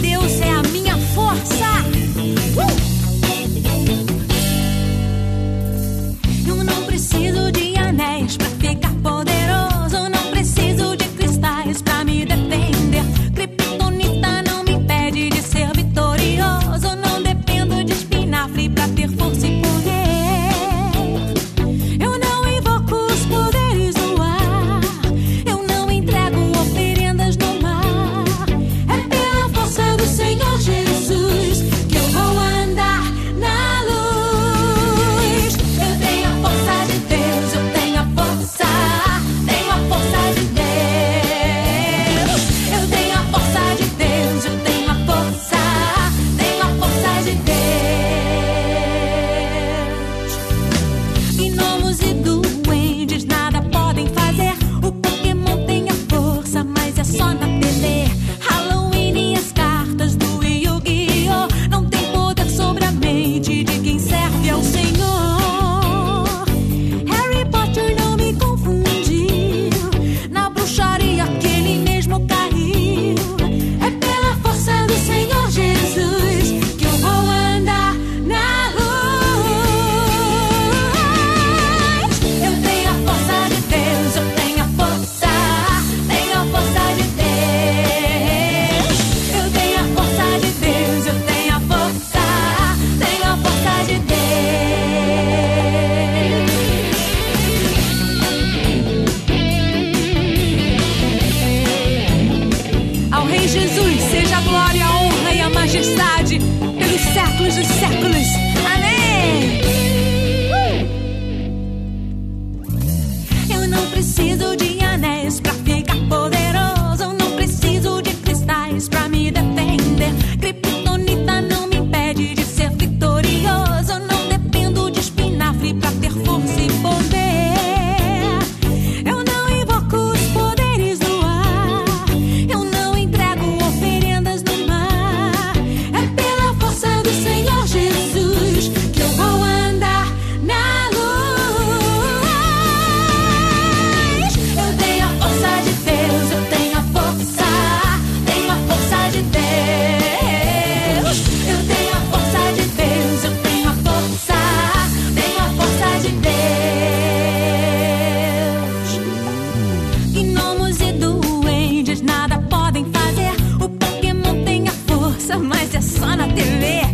Deus é a minha força. Eu não preciso de anéis pra ficar poderoso. Não preciso de cristais pra me defender. Kryptonita não me impede de ser vitorioso. Não dependo de espinafre pra ter força e poder. Eu não invoco os poderes do ar. Eu não entrego oferendas no mar. É pela força do Senhor Jesus que eu vou andar na luz. Eu tenho a força de Deus, eu tenho a força de Deus. Eu tenho a força de Deus, eu tenho a força de Deus. Gnomos e duendes nada podem fazer. O Pokémon tem a força, mas é só na TV. Halloween e as cartas do Yu-Gi-Oh! Não tem poder sobre a mente de quem serve ao Senhor. Harry Potter não me confundiu. Na bruxaria que ele mesmo caiu. É pela força do Senhor Jesus que eu vou andar na luz. Eu tenho a força de Deus, eu tenho a força de Deus. Eu tenho a força de Deus, eu tenho a força de Deus. Ao Rei Jesus seja a glória, a honra e a majestade pelos séculos dos séculos. Amém! Eu não preciso de anéis pra ficar poderoso. Eu não preciso de cristais pra me defender. Kryptonita não me impede de ser vitorioso. Eu não dependo de espinafre pra ter força e poder. Eu não invoco os poderes do ar. Eu não entrego oferendas no mar. É pela força do Senhor Jesus que eu vou andar na luz. Eu tenho a força de Deus, eu tenho a força de Deus. Eu tenho a força de Deus, eu tenho a força de Deus. Gnomos e duendes nada podem fazer. O Pokémon tem a força, mas é só na TV.